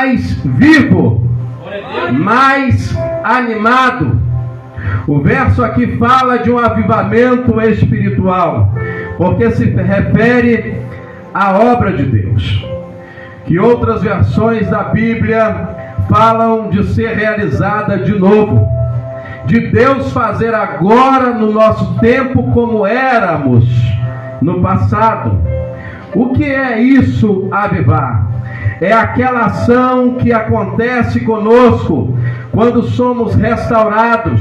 mais vivo, mais animado. O verso aqui fala de um avivamento espiritual, porque se refere à obra de Deus, que outras versões da Bíblia falam de ser realizada de novo, de Deus fazer agora no nosso tempo como éramos no passado. O que é isso, avivar? É aquela ação que acontece conosco quando somos restaurados,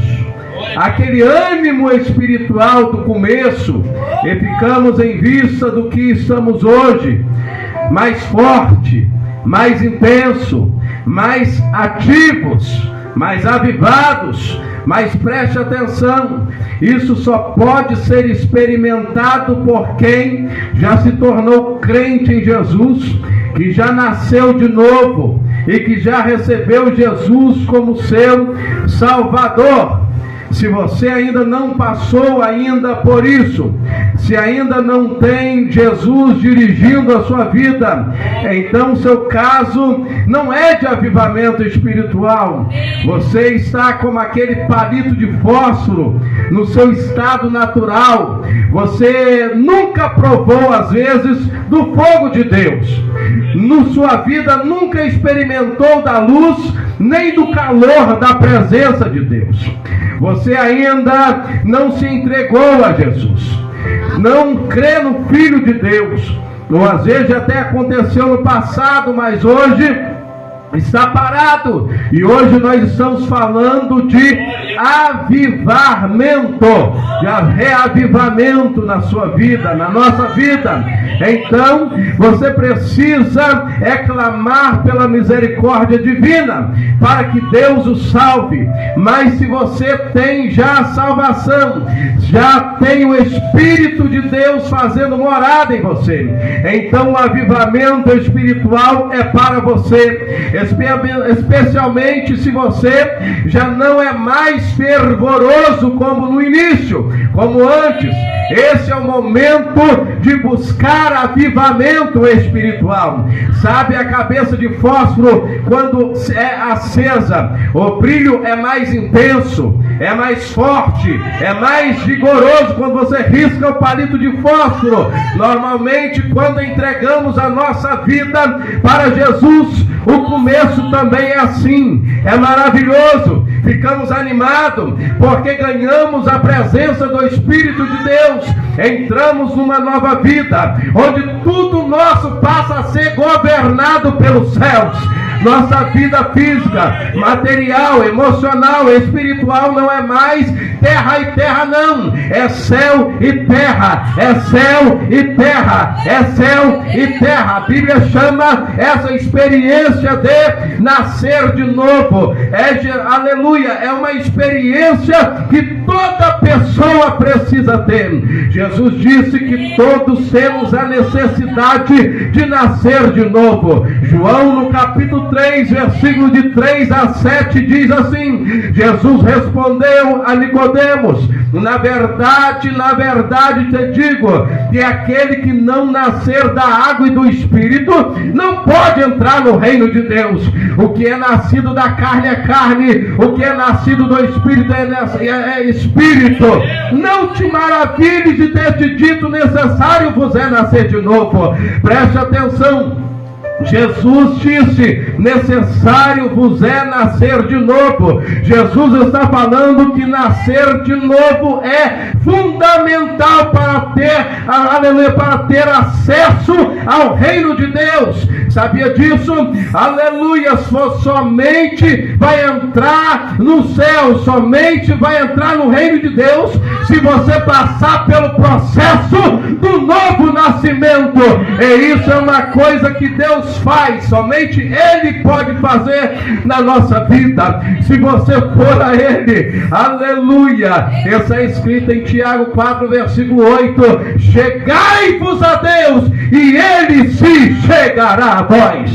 aquele ânimo espiritual do começo, e ficamos em vista do que estamos hoje, mais forte, mais intenso, mais ativos, mais avivados. Mas preste atenção, isso só pode ser experimentado por quem já se tornou crente em Jesus, que já nasceu de novo e que já recebeu Jesus como seu Salvador. Se você ainda não passou ainda por isso, se ainda não tem Jesus dirigindo a sua vida, então seu caso não é de avivamento espiritual. Você está como aquele palito de fósforo no seu estado natural. Você nunca provou, às vezes, do fogo de Deus. Na sua vida nunca experimentou da luz, nem do calor da presença de Deus. Você ainda não se entregou a Jesus, não crê no Filho de Deus, ou às vezes até aconteceu no passado, mas hoje está parado. E hoje nós estamos falando de avivamento, de reavivamento na sua vida, na nossa vida. Então você precisa clamar pela misericórdia divina para que Deus o salve. Mas se você tem já a salvação, já tem o Espírito de Deus fazendo morada em você, então o avivamento espiritual é para você, especialmente se você já não é mais fervoroso como no início, como antes. Esse é o momento de buscar avivamento espiritual. Sabe, a cabeça de fósforo, quando é acesa, o brilho é mais intenso, é mais forte, é mais vigoroso quando você risca o palito de fósforo. Normalmente, quando entregamos a nossa vida para Jesus, o começo também é assim, é maravilhoso, ficamos animados, porque ganhamos a presença do Espírito de Deus, entramos numa nova vida, onde tudo nosso passa a ser governado pelos céus. Nossa vida física, material, emocional, espiritual não é mais terra e terra, não. É céu e terra, é céu e terra, é céu e terra. A Bíblia chama essa experiência de nascer de novo. Aleluia, é uma experiência que toda pessoa precisa ter. Jesus disse que todos temos a necessidade de nascer de novo. João, no capítulo 3, versículo de 3 a 7, diz assim: Jesus respondeu a Nicodemos: na verdade te digo, que aquele que não nascer da água e do Espírito não pode entrar no reino de Deus. O que é nascido da carne é carne, o que é nascido do Espírito é Espírito. Não te maravilhes de ter te dito: necessário vos é nascer de novo. Preste atenção, Jesus disse: necessário vos é nascer de novo. Jesus está falando que nascer de novo é fundamental para ter acesso ao reino de Deus. Sabia disso? Aleluia! Somente vai entrar no céu, somente vai entrar no reino de Deus se você passar pelo processo do novo nascimento. E isso é uma coisa que Deus faz, somente Ele pode fazer na nossa vida. Se você for a Ele, aleluia. Essa é escrita em Tiago 4, versículo 8: chegai-vos a Deus e Ele se chegará a vós.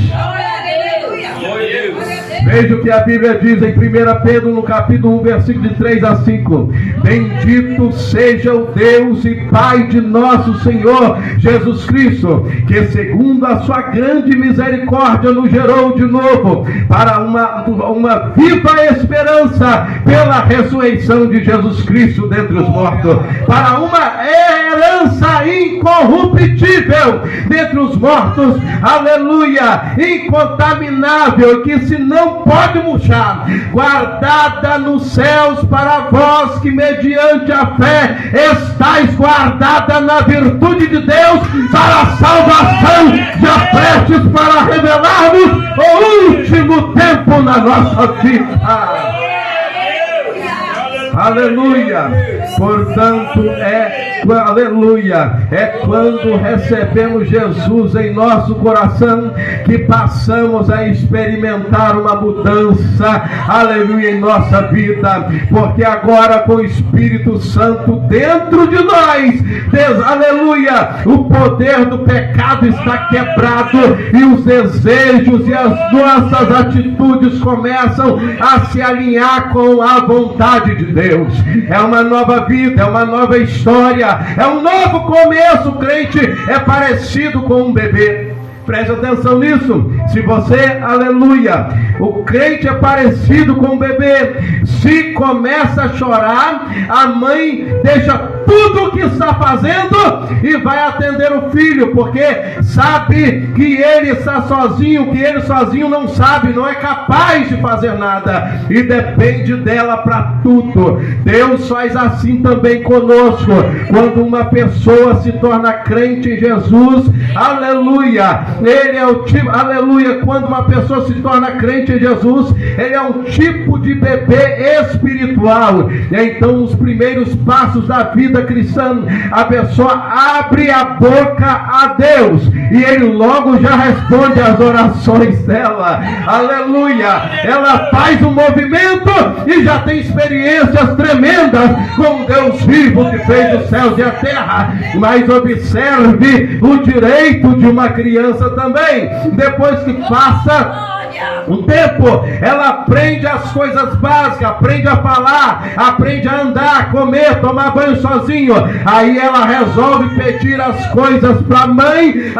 Veja o que a Bíblia diz em 1 Pedro, no capítulo 1, versículo de 3 a 5. Bendito seja o Deus e Pai de nosso Senhor Jesus Cristo, que segundo a sua grande misericórdia nos gerou de novo para uma viva esperança pela ressurreição de Jesus Cristo dentre os mortos, para uma herança incorruptível dentre os mortos, aleluia, incontaminável, que se não pode murchar, guardada nos céus para vós que mediante a fé estáis guardada na virtude de Deus para a salvação, já prestes para revelar-nos o último tempo na nossa vida. Aleluia. Portanto, aleluia, é quando recebemos Jesus em nosso coração que passamos a experimentar uma mudança, aleluia, em nossa vida, porque agora com o Espírito Santo dentro de nós, Deus, aleluia, o poder do pecado está quebrado e os desejos e as nossas atitudes começam a se alinhar com a vontade de Deus. É uma nova vida, é uma nova história, é um novo começo. O crente é parecido com um bebê. Preste atenção nisso. Se você, aleluia, o crente é parecido com um bebê. Se começa a chorar, a mãe deixa tudo o que está fazendo e vai atender o filho, porque sabe que ele está sozinho, que ele sozinho não sabe, não é capaz de fazer nada e depende dela para tudo. Deus faz assim também conosco. Quando uma pessoa se torna crente em Jesus, aleluia, ele é o tipo, aleluia, quando uma pessoa se torna crente em Jesus, ele é um tipo de bebê espiritual. Então os primeiros passos da vida cristã, a pessoa abre a boca a Deus e ele logo já responde às orações dela, aleluia, ela faz um movimento e já tem experiências tremendas com Deus vivo que fez os céus e a terra. Mas observe o direito de uma criança também, depois que passa um tempo, ela aprende as coisas básicas, aprende a falar, aprende a andar, comer, tomar banho sozinho. Aí ela resolve pedir as coisas para a mãe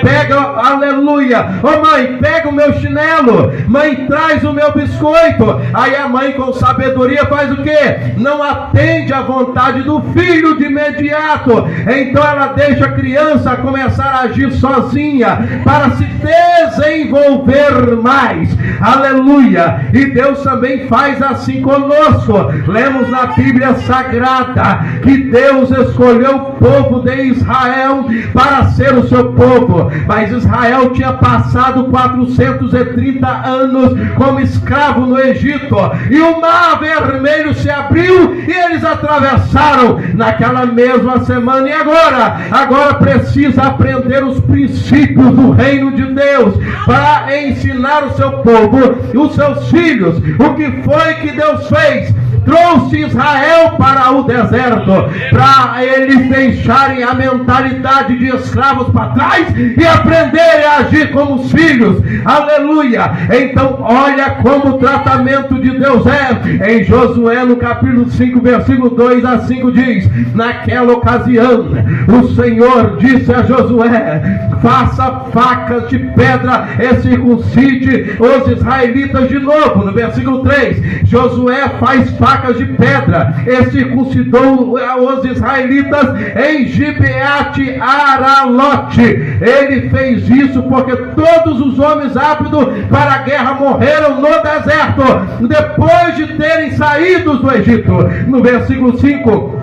pega, aleluia, ô mãe, pega o meu chinelo, mãe, traz o meu biscoito. Aí a mãe com sabedoria faz o quê? Não atende à vontade do filho de imediato. Então ela deixa a criança começar a agir sozinha para se desenvolver mais, aleluia. E Deus também faz assim conosco. Lemos na Bíblia Sagrada que Deus escolheu o povo de Israel para ser o seu povo, mas Israel tinha passado 430 anos como escravo no Egito, e o mar vermelho se abriu e eles atravessaram naquela mesma semana. E agora precisa aprender os princípios do reino de Deus para ensinar o seu povo, os seus filhos. O que foi que Deus fez? Trouxe Israel para o deserto, para eles deixarem a mentalidade de escravos para trás e aprenderem a agir como os filhos, aleluia. Então olha como o tratamento de Deus é. Em Josué no capítulo 5 versículo 2 a 5 diz: naquela ocasião o Senhor disse a Josué: faça facas de pedra e circuncide os israelitas de novo. No versículo 3, Josué faz facas de pedra e circuncidou os israelitas em Gibeate Aralote. Ele fez isso porque todos os homens aptos para a guerra morreram no deserto depois de terem saído do Egito. No versículo 5,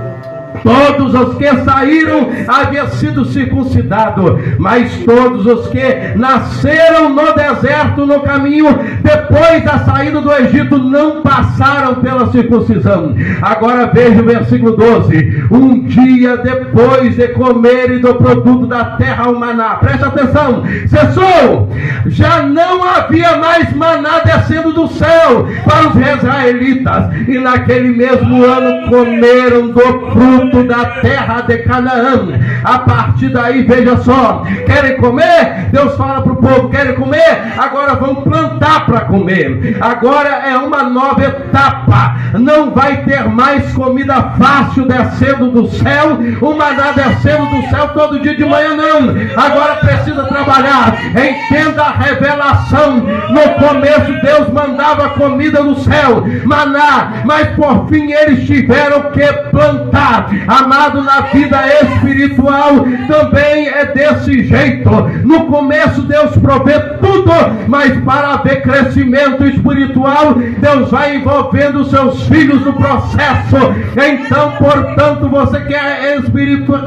todos os que saíram haviam sido circuncidados, mas todos os que nasceram no deserto, no caminho, depois da saída do Egito, não passaram pela circuncisão. Agora veja o versículo 12. Um dia depois de comerem do produto da terra o maná, presta atenção, cessou, já não havia mais maná descendo do céu para os israelitas, e naquele mesmo ano comeram do fruto tudo da terra de Canaã. A partir daí, veja só, querem comer? Deus fala para o povo, querem comer? Agora vão plantar para comer. Agora é uma nova etapa. Não vai ter mais comida fácil descendo do céu, o maná descendo do céu todo dia de manhã, não. Agora precisa trabalhar. Entenda a revelação. No começo Deus mandava comida do céu, maná, mas por fim eles tiveram que plantar. Amado, na vida espiritual também é desse jeito. No começo Deus provê tudo, mas para haver crescimento espiritual, Deus vai envolvendo os seus filhos no processo. Então, portanto, você quer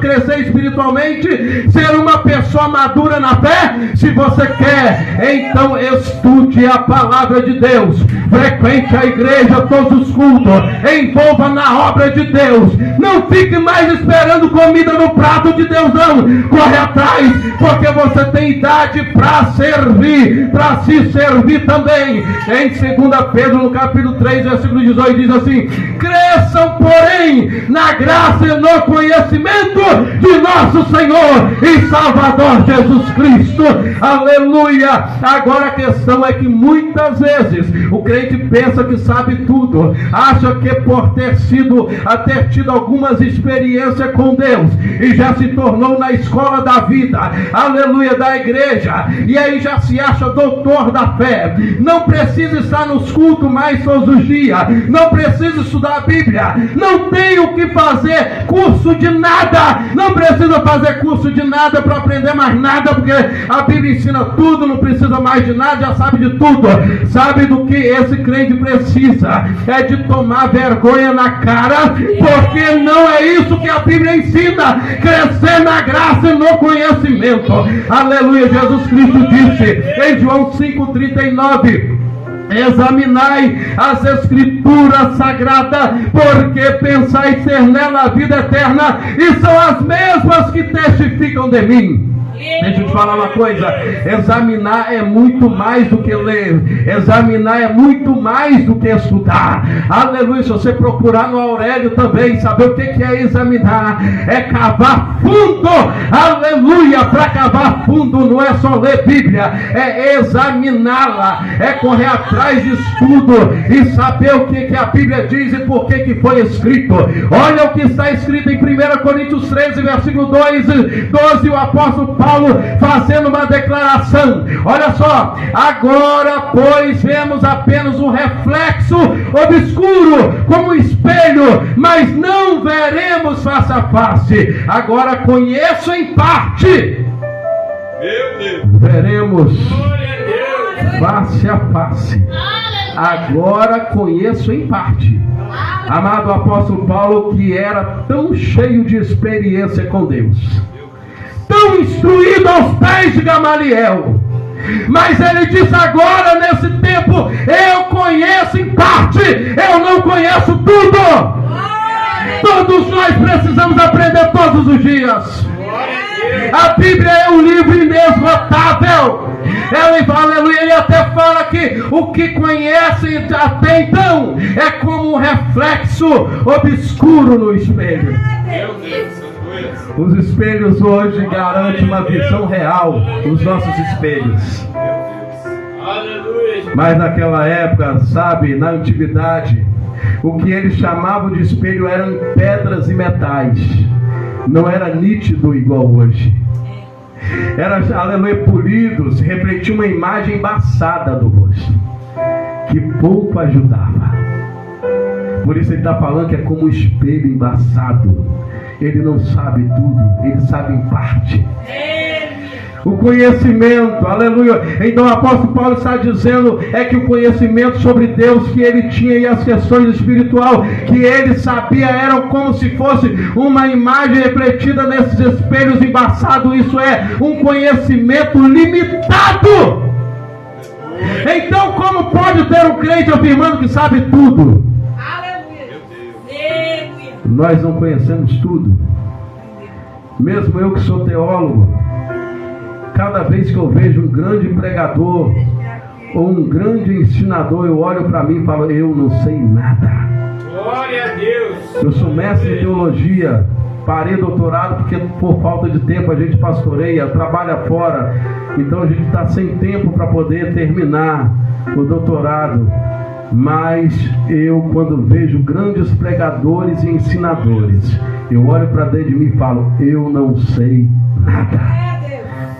crescer espiritualmente, ser uma pessoa madura na fé? Se você quer, então estude a palavra de Deus, frequente a igreja, todos os cultos, envolva na obra de Deus. Não fique mais esperando comida no prato de Deus, não. Corre atrás, porque você tem idade para servir, para se servir também. Em 2 Pedro, no capítulo 3, versículo 18, diz assim: cresçam, porém, na graça e no conhecimento de nosso Senhor e Salvador Jesus Cristo. Aleluia! Agora a questão é que muitas vezes o crente pensa que sabe tudo, acha que por ter tido algumas experiências com Deus e já se tornou na escola da vida, aleluia, da igreja, e aí já se acha doutor da fé. Não precisa estar nos cultos mais todos os dias, não precisa estudar a Bíblia, não tem o que fazer curso de nada, não precisa fazer curso de nada para aprender mais nada, porque a Bíblia ensina tudo, não precisa mais de nada, já sabe de tudo. Sabe do que esse crente precisa? É de tomar vergonha na cara, porque não é isso que a Bíblia ensina. Crescer na graça e no conhecimento. Aleluia. Jesus Cristo disse em João 5,39: examinai as escrituras sagradas, porque pensais ter nela a vida eterna, e são as mesmas que testificam de mim. Deixa eu te falar uma coisa: examinar é muito mais do que ler, examinar é muito mais do que estudar. Aleluia. Se você procurar no Aurélio também, saber o que é examinar, é cavar fundo. Aleluia. Para cavar fundo não é só ler Bíblia, é examiná-la, é correr atrás de estudo e saber o que a Bíblia diz e por que foi escrito. Olha o que está escrito em 1 Coríntios 13, versículo 12, o apóstolo Paulo fazendo uma declaração. Olha só: agora, pois, vemos apenas um reflexo obscuro, como um espelho, mas não veremos face a face. Agora conheço em parte, veremos face a face. Agora conheço em parte. Amado, o apóstolo Paulo, que era tão cheio de experiência com Deus, tão instruído aos pés de Gamaliel, mas ele disse: agora, nesse tempo, eu conheço em parte, eu não conheço tudo. Todos nós precisamos aprender todos os dias. A Bíblia é um livro inesgotável. Ela fala, aleluia, ele até fala que o que conhece até então é como um reflexo obscuro no espelho. Os espelhos hoje garantem uma visão real, os nossos espelhos. Mas naquela época, sabe, na antiguidade, o que eles chamavam de espelho eram pedras e metais. Não era nítido igual hoje. Era, aleluia, polidos, refletia uma imagem embaçada do rosto, que pouco ajudava. Por isso ele está falando que é como um espelho embaçado. Ele não sabe tudo, ele sabe em parte. O conhecimento, aleluia. Então o apóstolo Paulo está dizendo é que o conhecimento sobre Deus que ele tinha e as questões espiritual que ele sabia eram como se fosse uma imagem refletida nesses espelhos embaçados. Isso é um conhecimento limitado. Então como pode ter um crente afirmando que sabe tudo? Nós não conhecemos tudo. Mesmo eu que sou teólogo, cada vez que eu vejo um grande pregador ou um grande ensinador, eu olho para mim e falo: eu não sei nada. Glória a Deus. Eu sou mestre em teologia, parei doutorado porque por falta de tempo a gente pastoreia, trabalha fora, então a gente está sem tempo para poder terminar o doutorado. Mas eu, quando vejo grandes pregadores e ensinadores, eu olho para dentro de mim e falo: eu não sei nada.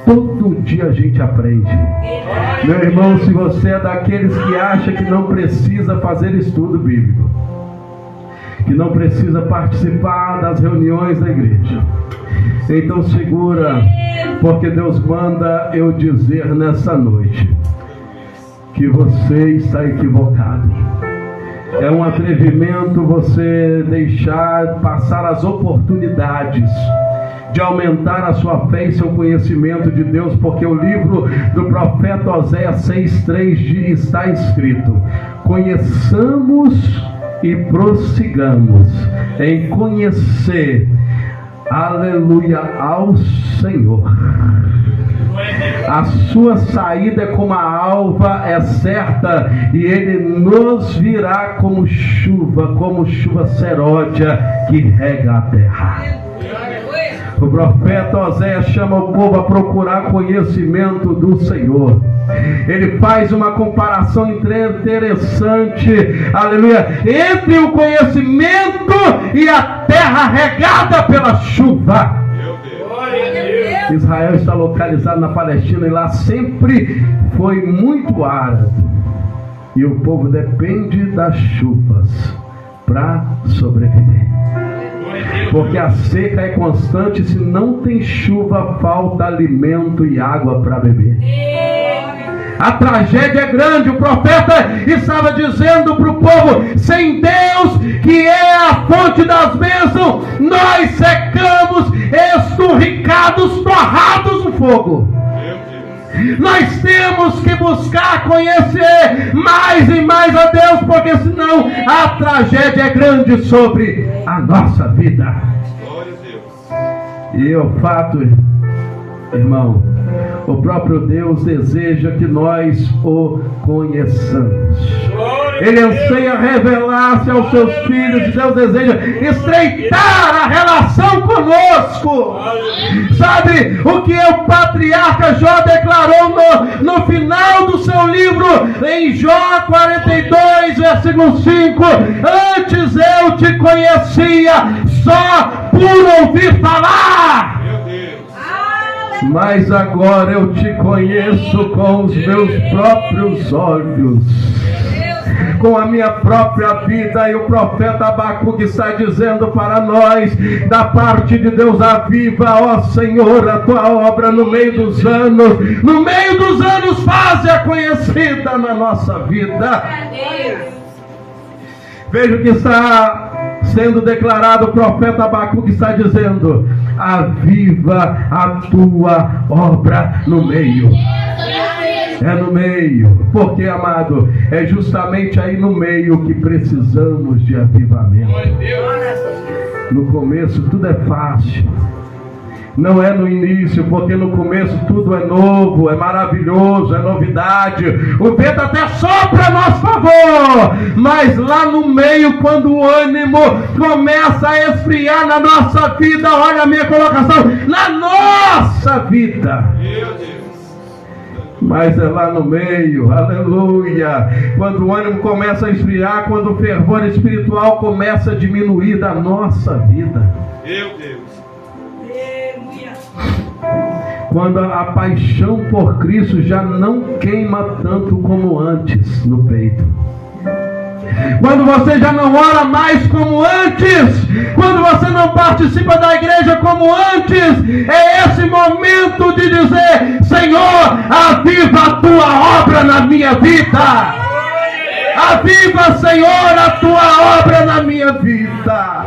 Todo dia a gente aprende. Meu irmão, se você é daqueles que acha que não precisa fazer estudo bíblico, que não precisa participar das reuniões da igreja, então segura, porque Deus manda eu dizer nessa noite que você está equivocado. É um atrevimento você deixar passar as oportunidades de aumentar a sua fé e seu conhecimento de Deus, porque o livro do profeta Oséias 6:3 está escrito: conheçamos e prossigamos em conhecer, aleluia, ao Senhor. A sua saída é como a alva, é certa, e Ele nos virá como chuva seródia que rega a terra. O profeta Oséias chama o povo a procurar conhecimento do Senhor. Ele faz uma comparação interessante, aleluia, entre o conhecimento e a terra regada pela chuva. Israel está localizado na Palestina e lá sempre foi muito árido. E o povo depende das chuvas para sobreviver. Porque a seca é constante, se não tem chuva, falta alimento e água para beber. A tragédia é grande. O profeta estava dizendo para o povo: sem Deus, que é a fonte das bênçãos, nós secamos, esturricados, torrados no fogo. Nós temos que buscar conhecer mais e mais a Deus, porque senão a tragédia é grande sobre a nossa vida. E o fato, irmão, o próprio Deus deseja que nós o conheçamos. Ele anseia revelar-se aos seus filhos. Deus deseja estreitar a relação conosco. Sabe o que o patriarca Jó declarou no final do seu livro, em Jó 42, versículo 5: antes eu te conhecia só por ouvir falar, mas agora eu te conheço com os meus próprios olhos, com a minha própria vida. E o profeta Abacuque está dizendo para nós, da parte de Deus: aviva, ó Senhor, a tua obra no meio dos anos, faze-a conhecida na nossa vida. Veja o que está sendo declarado. O profeta Abacuque está dizendo: aviva a tua obra no meio. É no meio, porque, amado, é justamente aí no meio que precisamos de avivamento. No começo tudo é fácil, não é no início, porque no começo tudo é novo, é maravilhoso, é novidade, o vento até sopra a nosso favor, mas lá no meio, quando o ânimo começa a esfriar na nossa vida, olha a minha colocação, na nossa vida, mas é lá no meio, aleluia, quando o ânimo começa a esfriar, quando o fervor espiritual começa a diminuir da nossa vida, meu Deus, quando a paixão por Cristo já não queima tanto como antes no peito, quando você já não ora mais como antes, quando você não participa da igreja como antes, é esse momento de dizer: Senhor, aviva a tua obra na minha vida. Aviva, Senhor, a tua obra na minha vida.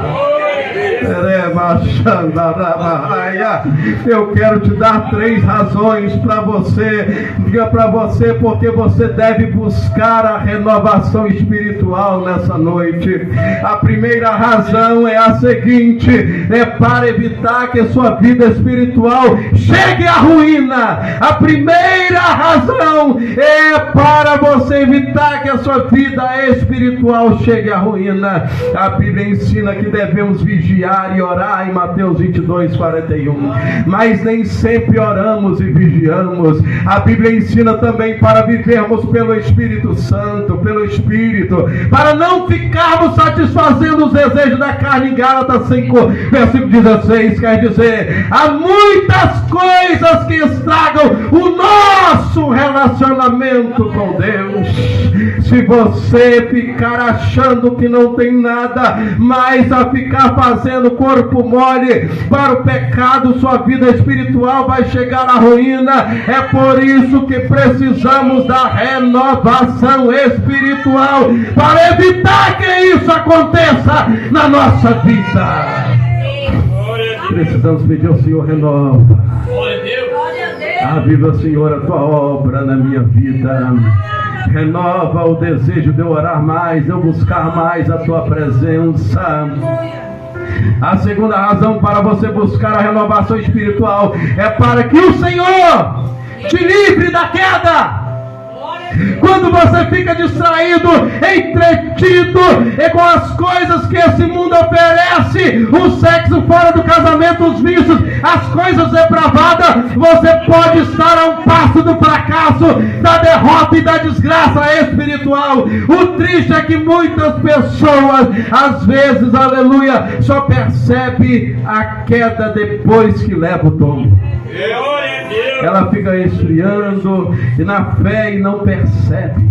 Eu quero te dar 3 razões para você. Diga para você porque você deve buscar a renovação espiritual nessa noite. A primeira razão é a seguinte: é para evitar que a sua vida espiritual chegue à ruína. A primeira razão é para você evitar que a sua vida espiritual chegue à ruína. A Bíblia ensina que devemos vigiar e orar em Mateus 22:41. Mas nem sempre oramos e vigiamos. A Bíblia ensina também para vivermos pelo Espírito Santo, pelo Espírito, para não ficarmos satisfazendo os desejos da carne. Em Gálatas 5, versículo 16, quer dizer, há muitas coisas que estragam o nosso relacionamento com Deus. Se você ficar achando que não tem nada, mas a ficar fazendo corpo mole para o pecado, sua vida espiritual vai chegar à ruína. É por isso que precisamos da renovação espiritual, para evitar que isso aconteça na nossa vida. Precisamos pedir ao Senhor: renova. Aviva, Senhor, a tua obra na minha vida. Renova o desejo de eu orar mais, de eu buscar mais a tua presença. A segunda razão para você buscar a renovação espiritual é para que o Senhor te livre da queda. Quando você fica distraído, entretido e com as coisas que esse mundo oferece, o sexo fora do casamento, os vícios, as coisas depravadas, você pode estar a um passo do fracasso, da derrota e da desgraça espiritual. O triste é que muitas pessoas, às vezes, aleluia, só percebe a queda depois que leva o tombo. Ela fica esfriando e na fé e não percebe.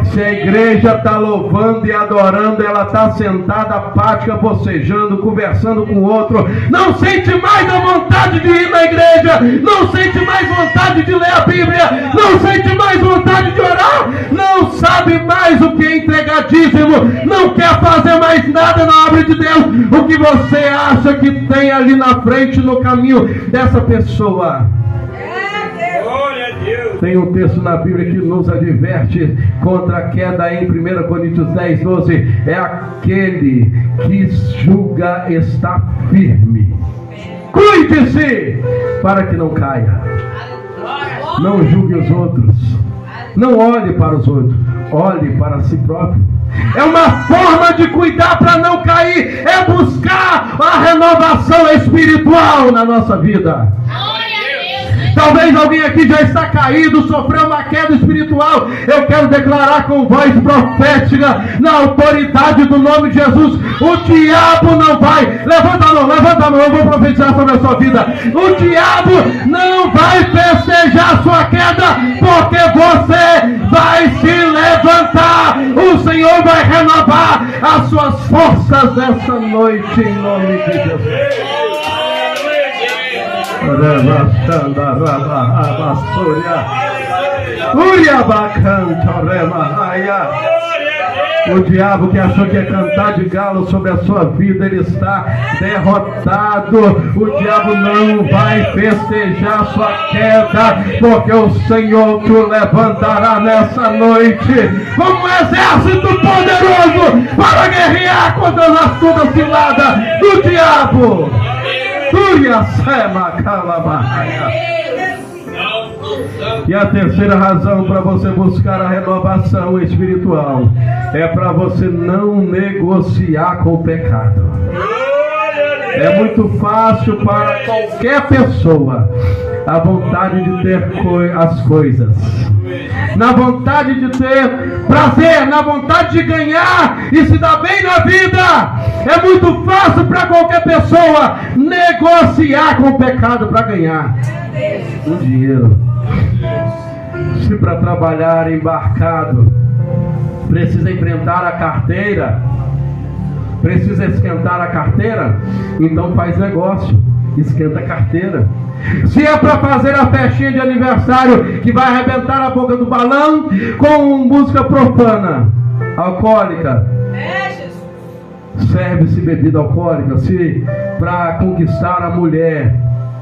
Se a igreja está louvando e adorando, ela está sentada apática, bocejando, conversando com o outro, não sente mais a vontade de ir na igreja, não sente mais vontade de ler a Bíblia, não sente mais vontade de orar, não sabe mais o que é entregar dízimo, não quer fazer mais nada na obra de Deus. O que você acha que tem ali na frente, no caminho dessa pessoa? Tem um texto na Bíblia que nos adverte contra a queda em 1 Coríntios 10:12. É aquele que julga estar firme. Cuide-se para que não caia. Não julgue os outros. Não olhe para os outros. Olhe para si próprio. É uma forma de cuidar para não cair. É buscar a renovação espiritual na nossa vida. Talvez alguém aqui já está caído, sofreu uma queda espiritual. Eu quero declarar com voz profética, na autoridade do nome de Jesus: o diabo não vai, levanta a mão, eu vou profetizar sobre a sua vida. O diabo não vai festejar a sua queda, porque você vai se levantar. O Senhor vai renovar as suas forças nessa noite, em nome de Jesus. O diabo que achou que ia cantar de galo sobre a sua vida, ele está derrotado. O diabo não vai festejar a sua queda, porque o Senhor te levantará nessa noite como um exército poderoso para guerrear contra as astutas ciladas do diabo. E a terceira razão para você buscar a renovação espiritual é para você não negociar com o pecado. É muito fácil para qualquer pessoa a vontade de ter as coisas, na vontade de ter prazer, na vontade de ganhar e se dar bem na vida. É muito fácil para qualquer pessoa negociar com o pecado para ganhar um dinheiro. Se para trabalhar embarcado precisa enfrentar a carteira, precisa esquentar a carteira, então faz negócio, esquenta a carteira. Se é para fazer a festinha de aniversário que vai arrebentar a boca do balão com música profana, alcoólica, serve-se bebida alcoólica, se para conquistar a mulher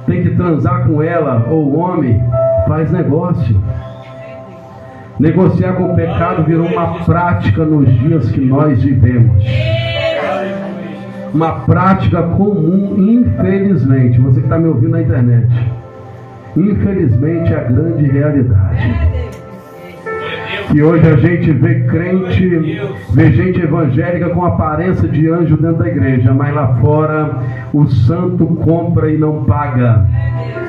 tem que transar com ela, ou o homem, faz negócio. Negociar com o pecado virou uma prática nos dias que nós vivemos. Uma prática comum, infelizmente. Você que está me ouvindo na internet, infelizmente é a grande realidade. E hoje a gente vê crente, vê gente evangélica com aparência de anjo dentro da igreja, mas lá fora o santo compra e não paga.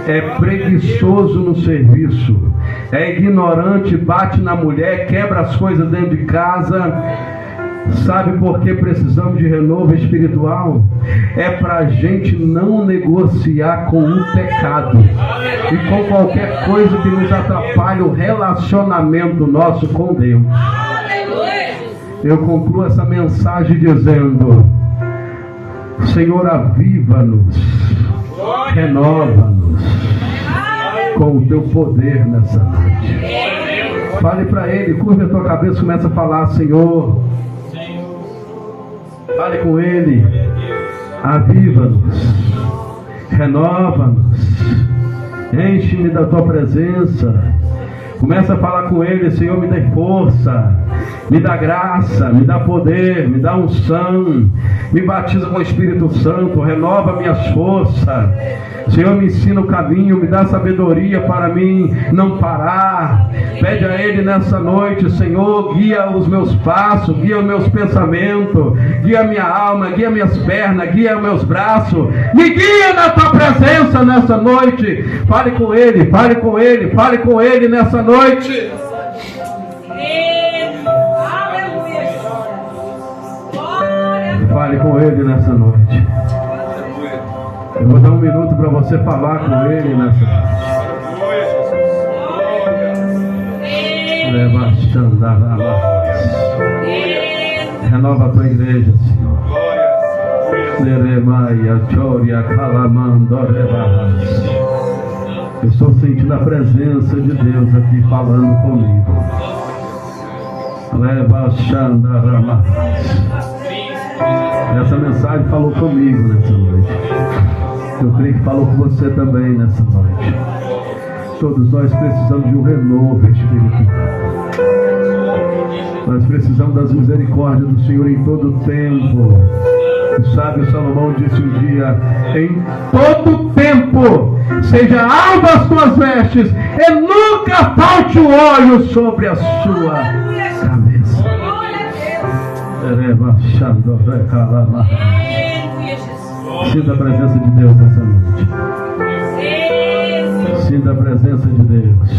É preguiçoso no serviço, é ignorante, bate na mulher, quebra as coisas dentro de casa. Sabe por que precisamos de renovo espiritual? É para a gente não negociar com o pecado e com qualquer coisa que nos atrapalhe o relacionamento nosso com Deus. Eu concluo essa mensagem dizendo: Senhor, aviva-nos, renova-nos com o teu poder nessa noite. Fale para Ele, curva a tua cabeça, começa a falar: Senhor, fale com Ele, aviva-nos, renova-nos, enche-me da tua presença. Começa a falar com Ele: Senhor, me dê força, me dá graça, me dá poder, me dá unção, me batiza com o Espírito Santo, renova minhas forças. Senhor, me ensina o caminho, me dá sabedoria para mim não parar. Pede a Ele nessa noite: Senhor, guia os meus passos, guia os meus pensamentos, guia minha alma, guia minhas pernas, guia meus braços, me guia na tua presença nessa noite. Fale com Ele, fale com Ele, fale com Ele nessa noite. Fale com Ele nessa noite. Eu vou dar um minuto para você falar com Ele nessa noite. Renova a tua igreja, Senhor. Eu estou sentindo a presença de Deus aqui falando comigo. Essa mensagem falou comigo nessa noite. Eu creio que falou com você também nessa noite. Todos nós precisamos de um renovo espiritual. Nós precisamos das misericórdias do Senhor em todo o tempo. O sábio Salomão disse um dia: em todo tempo seja alva as tuas vestes e nunca falte o óleo sobre a sua cabeça. Sinta a presença de Deus nessa noite. Sinta a presença de Deus.